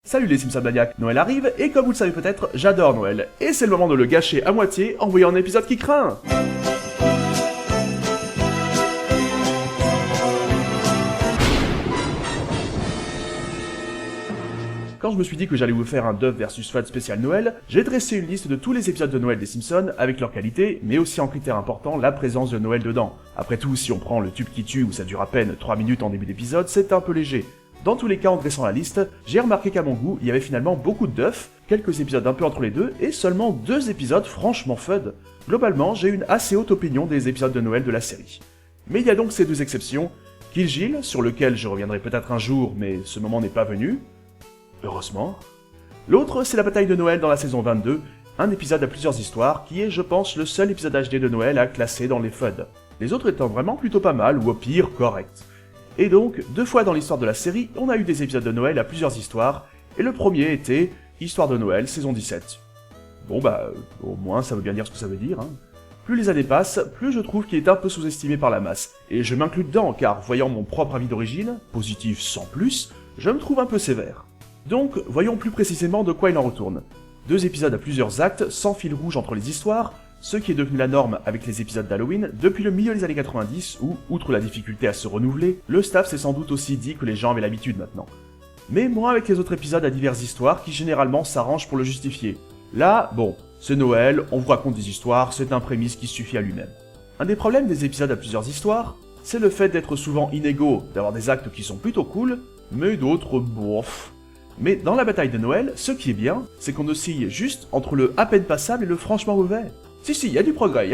Salut les Simpsons maniaques, Noël arrive, et comme vous le savez peut-être, j'adore Noël, et c'est le moment de le gâcher à moitié en voyant un épisode qui craint. Quand je me suis dit que j'allais vous faire un Dove vs Fud spécial Noël, j'ai dressé une liste de tous les épisodes de Noël des Simpsons, avec leur qualité, mais aussi en critère important, la présence de Noël dedans. Après tout, si on prend le tube qui tue où ça dure à peine 3 minutes en début d'épisode, c'est un peu léger. Dans tous les cas, en dressant la liste, j'ai remarqué qu'à mon goût, il y avait finalement beaucoup de duff, quelques épisodes un peu entre les deux, et seulement 2 épisodes franchement fud. Globalement, j'ai une assez haute opinion des épisodes de Noël de la série. Mais il y a donc ces 2 exceptions, Kill Jill, sur lequel je reviendrai peut-être un jour, mais ce moment n'est pas venu. Heureusement. L'autre, c'est la bataille de Noël dans la saison 22, un épisode à plusieurs histoires, qui est, je pense, le seul épisode HD de Noël à classer dans les FUD. Les autres étant vraiment plutôt pas mal, ou au pire, corrects. Et donc, 2 fois dans l'histoire de la série, on a eu des épisodes de Noël à plusieurs histoires, et le premier était Histoire de Noël, saison 17. Bon au moins ça veut bien dire ce que ça veut dire, hein. Plus les années passent, plus je trouve qu'il est un peu sous-estimé par la masse, et je m'inclus dedans car, voyant mon propre avis d'origine, positif sans plus, je me trouve un peu sévère. Donc, voyons plus précisément de quoi il en retourne. 2 épisodes à plusieurs actes, sans fil rouge entre les histoires, ce qui est devenu la norme avec les épisodes d'Halloween depuis le milieu des années 90 où, outre la difficulté à se renouveler, le staff s'est sans doute aussi dit que les gens avaient l'habitude maintenant. Mais moins avec les autres épisodes à diverses histoires qui généralement s'arrangent pour le justifier. Là, bon, c'est Noël, on vous raconte des histoires, c'est un prémisse qui suffit à lui-même. Un des problèmes des épisodes à plusieurs histoires, c'est le fait d'être souvent inégaux, d'avoir des actes qui sont plutôt cool, mais d'autres bof. Mais dans la bataille de Noël, ce qui est bien, c'est qu'on oscille juste entre le à peine passable et le franchement mauvais. Si, il y a du progrès,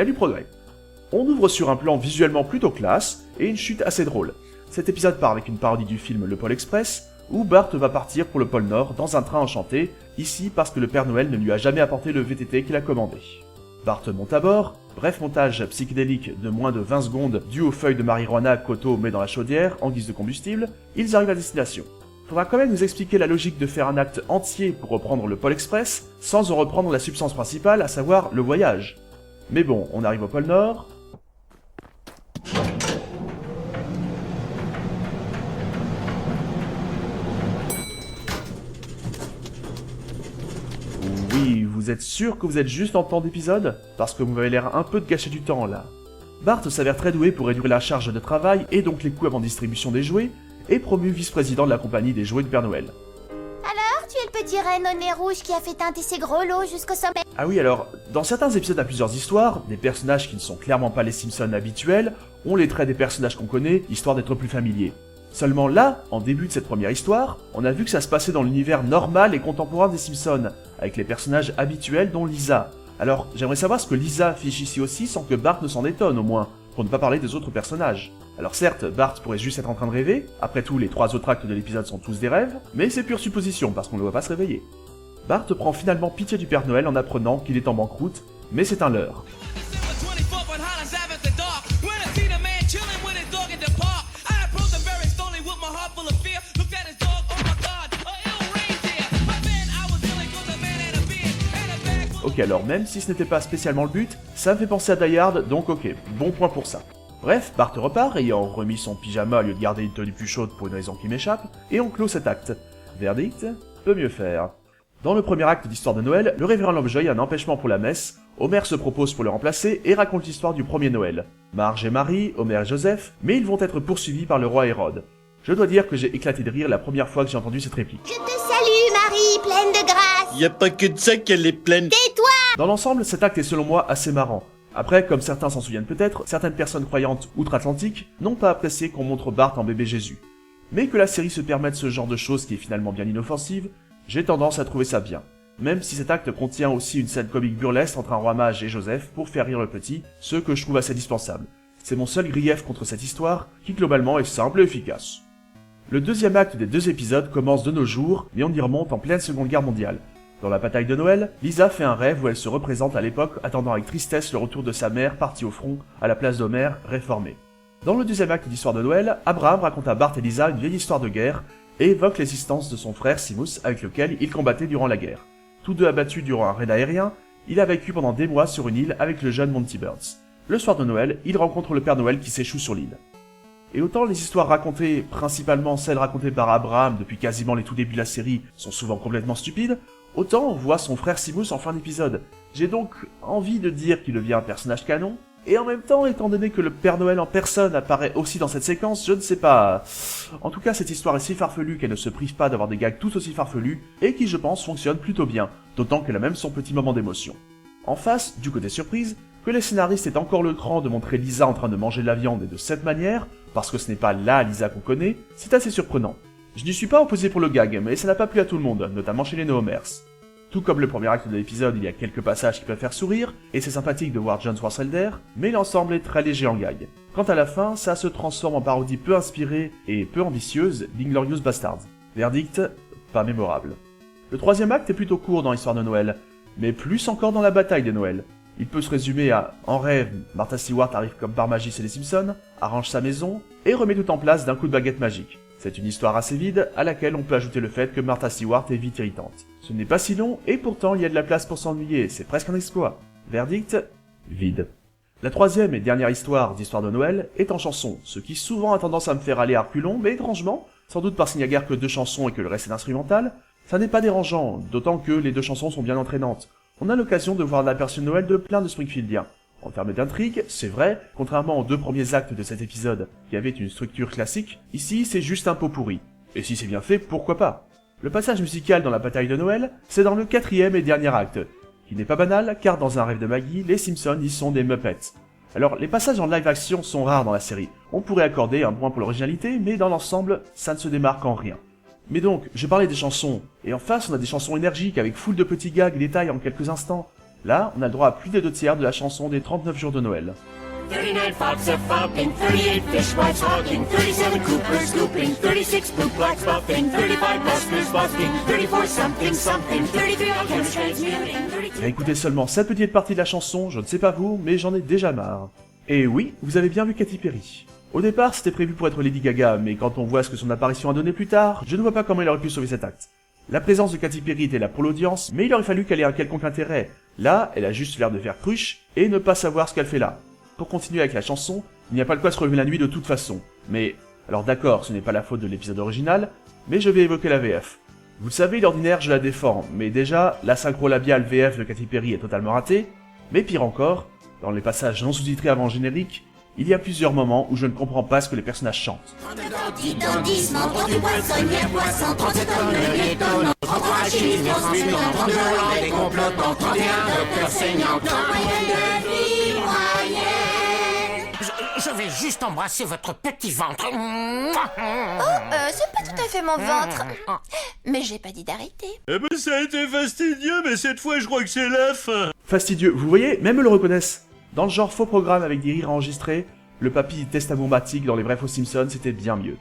On ouvre sur un plan visuellement plutôt classe, et une chute assez drôle. Cet épisode part avec une parodie du film Le Pôle Express, où Bart va partir pour le pôle Nord dans un train enchanté, ici parce que le Père Noël ne lui a jamais apporté le VTT qu'il a commandé. Bart monte à bord, bref montage psychédélique de moins de 20 secondes dû aux feuilles de marijuana qu'Otto met dans la chaudière en guise de combustible, ils arrivent à destination. Faudra quand même nous expliquer la logique de faire un acte entier pour reprendre le Pôle Express, sans en reprendre la substance principale, à savoir le voyage. Mais bon, on arrive au pôle Nord... Oui, vous êtes sûr que vous êtes juste en temps d'épisode? Parce que vous m'avez l'air un peu de gâcher du temps, là. Bart s'avère très doué pour réduire la charge de travail et donc les coûts avant distribution des jouets, et promu vice-président de la compagnie des jouets de Père Noël. Alors, tu es le petit renne au nez rouge qui a fait teinter ses gros lots jusqu'au sommet. Ah oui, alors, dans certains épisodes à plusieurs histoires, des personnages qui ne sont clairement pas les Simpsons habituels ont les traits des personnages qu'on connaît, histoire d'être plus familiers. Seulement là, en début de cette première histoire, on a vu que ça se passait dans l'univers normal et contemporain des Simpsons, avec les personnages habituels dont Lisa. Alors, j'aimerais savoir ce que Lisa fiche ici aussi sans que Bart ne s'en étonne au moins, pour ne pas parler des autres personnages. Alors certes, Bart pourrait juste être en train de rêver, après tout les 3 autres actes de l'épisode sont tous des rêves, mais c'est pure supposition parce qu'on ne le voit pas se réveiller. Bart prend finalement pitié du Père Noël en apprenant qu'il est en banqueroute, mais c'est un leurre. Ok, alors même si ce n'était pas spécialement le but, ça me fait penser à Die Hard, donc ok, bon point pour ça. Bref, Bart repart, ayant remis son pyjama au lieu de garder une tenue plus chaude pour une raison qui m'échappe, et on clôt cet acte. Verdict, peut mieux faire. Dans le premier acte d'Histoire de Noël, le révérend Lovejoy a un empêchement pour la messe, Homer se propose pour le remplacer et raconte l'histoire du premier Noël. Marge et Marie, Homer et Joseph, mais ils vont être poursuivis par le roi Hérode. Je dois dire que j'ai éclaté de rire la première fois que j'ai entendu cette réplique. Je te salue, Marie, pleine de grâce. Y a pas que de ça qu'elle est pleine. Tais-toi. Dans l'ensemble, cet acte est selon moi assez marrant. Après, comme certains s'en souviennent peut-être, certaines personnes croyantes outre-Atlantique n'ont pas apprécié qu'on montre Bart en bébé Jésus. Mais que la série se permette ce genre de choses qui est finalement bien inoffensive, j'ai tendance à trouver ça bien. Même si cet acte contient aussi une scène comique burlesque entre un roi mage et Joseph pour faire rire le petit, ce que je trouve assez dispensable. C'est mon seul grief contre cette histoire, qui globalement est simple et efficace. Le deuxième acte des 2 épisodes commence de nos jours, mais on y remonte en pleine Seconde Guerre mondiale. Dans la bataille de Noël, Lisa fait un rêve où elle se représente à l'époque attendant avec tristesse le retour de sa mère partie au front à la place d'Homer, réformée. Dans le deuxième acte d'Histoire de Noël, Abraham raconte à Bart et Lisa une vieille histoire de guerre et évoque l'existence de son frère Seamus avec lequel il combattait durant la guerre. Tous 2 abattus durant un raid aérien, il a vécu pendant des mois sur une île avec le jeune Monty Burns. Le soir de Noël, il rencontre le Père Noël qui s'échoue sur l'île. Et autant les histoires racontées, principalement celles racontées par Abraham depuis quasiment les tout débuts de la série, sont souvent complètement stupides, autant on voit son frère Seamus en fin d'épisode. J'ai donc envie de dire qu'il devient un personnage canon, et en même temps, étant donné que le Père Noël en personne apparaît aussi dans cette séquence, je ne sais pas. En tout cas, cette histoire est si farfelue qu'elle ne se prive pas d'avoir des gags tout aussi farfelus, et qui je pense fonctionne plutôt bien, d'autant qu'elle a même son petit moment d'émotion. En face, du côté surprise, que les scénaristes aient encore le cran de montrer Lisa en train de manger de la viande et de cette manière, parce que ce n'est pas la Lisa qu'on connaît, c'est assez surprenant. Je n'y suis pas opposé pour le gag, mais ça n'a pas plu à tout le monde, notamment chez les no-homers. Tout comme le premier acte de l'épisode, il y a quelques passages qui peuvent faire sourire, et c'est sympathique de voir John Swartzwelder, mais l'ensemble est très léger en gag. Quant à la fin, ça se transforme en parodie peu inspirée et peu ambitieuse d'Inglorious Bastards. Verdict, pas mémorable. Le troisième acte est plutôt court dans l'histoire de Noël, mais plus encore dans la bataille de Noël. Il peut se résumer à « En rêve, Martha Stewart arrive comme par magie chez les Simpsons, arrange sa maison, et remet tout en place d'un coup de baguette magique. » C'est une histoire assez vide, à laquelle on peut ajouter le fait que Martha Stewart est vite irritante. Ce n'est pas si long, et pourtant il y a de la place pour s'ennuyer, c'est presque un exploit. Verdict, vide. La troisième et dernière histoire d'Histoire de Noël est en chanson, ce qui souvent a tendance à me faire aller à reculons, mais étrangement, sans doute parce qu'il n'y a guère que 2 chansons et que le reste est instrumental, ça n'est pas dérangeant, d'autant que les 2 chansons sont bien entraînantes. On a l'occasion de voir l'aperçu de Noël de plein de Springfieldiens. En termes d'intrigue, c'est vrai, contrairement aux 2 premiers actes de cet épisode, qui avaient une structure classique, ici c'est juste un pot pourri. Et si c'est bien fait, pourquoi pas? Le passage musical dans la bataille de Noël, c'est dans le 4e et dernier acte, qui n'est pas banal, car dans Un rêve de Maggie, les Simpsons y sont des Muppets. Alors, les passages en live action sont rares dans la série, on pourrait accorder un point pour l'originalité, mais dans l'ensemble, ça ne se démarque en rien. Mais donc, je parlais des chansons, et en face on a des chansons énergiques avec foule de petits gags et détails en quelques instants. Là, on a le droit à plus des 2/3 de la chanson des 39 jours de Noël. 39 fox a fopping, 38 fishwives hawking, 37 coopers scooping, 36 blue blacks buffing, 35 busters busting, 34 something something, 33 alchemists transmuting, 32... Réécoutez seulement cette petite partie de la chanson, je ne sais pas vous, mais j'en ai déjà marre. Et oui, vous avez bien vu Katy Perry. Au départ, c'était prévu pour être Lady Gaga, mais quand on voit ce que son apparition a donné plus tard, je ne vois pas comment il aurait pu sauver cet acte. La présence de Katy Perry était là pour l'audience, mais il aurait fallu qu'elle ait un quelconque intérêt. Là, elle a juste l'air de faire cruche, et ne pas savoir ce qu'elle fait là. Pour continuer avec la chanson, il n'y a pas de quoi se relever la nuit de toute façon. Mais, alors d'accord, ce n'est pas la faute de l'épisode original, mais je vais évoquer la VF. Vous le savez, d'ordinaire, je la défends, mais déjà, la synchro labiale VF de Katy Perry est totalement ratée, mais pire encore, dans les passages non sous-titrés avant le générique, il y a plusieurs moments où je ne comprends pas ce que les personnages chantent. 32 dandissements, 38 poissonnières, poissons, 37 tonnes de étonnants, 33 achistes, 38 ans, 32 Hollande et complotants, 31 docteurs saignants, moyenne de vie moyenne. Je vais juste embrasser votre petit ventre. C'est pas tout à fait mon ventre. Mais j'ai pas dit d'arrêter. Eh ben ça a été fastidieux, mais cette fois je crois que c'est la fin. Fastidieux, vous voyez, même eux le reconnaissent. Dans le genre faux programme avec des rires enregistrés, le papy testament-matique dans les vrais faux Simpsons, c'était bien mieux.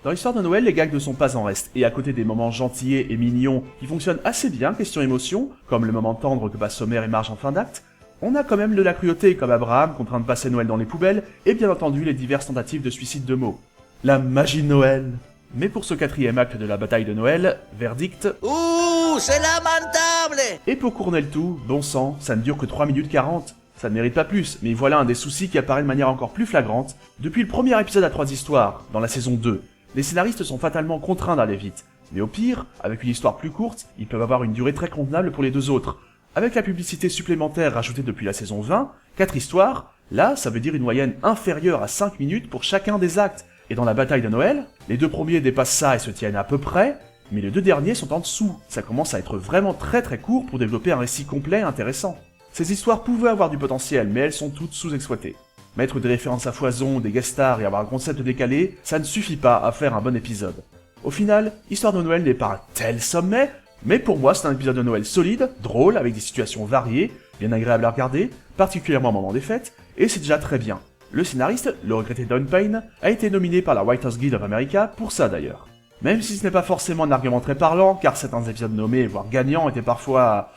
Dans l'histoire de Noël, les gags ne sont pas en reste, et à côté des moments gentillets et mignons qui fonctionnent assez bien question émotion, comme le moment tendre que passent Homer et Marge en fin d'acte, on a quand même de la cruauté comme Abraham contraint de passer Noël dans les poubelles, et bien entendu les diverses tentatives de suicide de mots. La magie de Noël. Mais pour ce 4e acte de la bataille de Noël, verdict... Ouh, c'est lamentable! Et pour couronner le tout, bon sang, ça ne dure que 3 minutes 40. Ça ne mérite pas plus, mais voilà un des soucis qui apparaît de manière encore plus flagrante. Depuis le premier épisode à 3 histoires, dans la saison 2, les scénaristes sont fatalement contraints d'aller vite. Mais au pire, avec une histoire plus courte, ils peuvent avoir une durée très convenable pour les 2 autres. Avec la publicité supplémentaire rajoutée depuis la saison 20, 4 histoires, là, ça veut dire une moyenne inférieure à 5 minutes pour chacun des actes. Et dans la bataille de Noël, les 2 premiers dépassent ça et se tiennent à peu près, mais les 2 derniers sont en dessous. Ça commence à être vraiment très court pour développer un récit complet et intéressant. Ces histoires pouvaient avoir du potentiel, mais elles sont toutes sous-exploitées. Mettre des références à foison, des guest stars et avoir un concept décalé, ça ne suffit pas à faire un bon épisode. Au final, Histoire de Noël n'est pas un tel sommet, mais pour moi c'est un épisode de Noël solide, drôle, avec des situations variées, bien agréable à regarder, particulièrement au moment des fêtes, et c'est déjà très bien. Le scénariste, le regretté Don Payne, a été nominé par la Writers Guild of America pour ça d'ailleurs. Même si ce n'est pas forcément un argument très parlant, car certains épisodes nommés, voire gagnants, étaient parfois...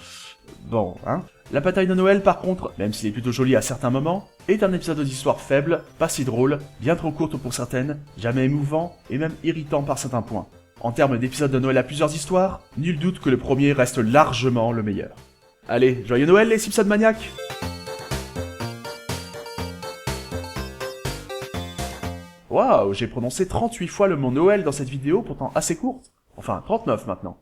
bon, hein. La bataille de Noël par contre, même s'il est plutôt joli à certains moments, est un épisode d'histoire faible, pas si drôle, bien trop courte pour certaines, jamais émouvant, et même irritant par certains points. En termes d'épisodes de Noël à plusieurs histoires, nul doute que le premier reste largement le meilleur. Allez, joyeux Noël les Simpson maniaques! Waouh, j'ai prononcé 38 fois le mot Noël dans cette vidéo, pourtant assez courte. Enfin, 39 maintenant.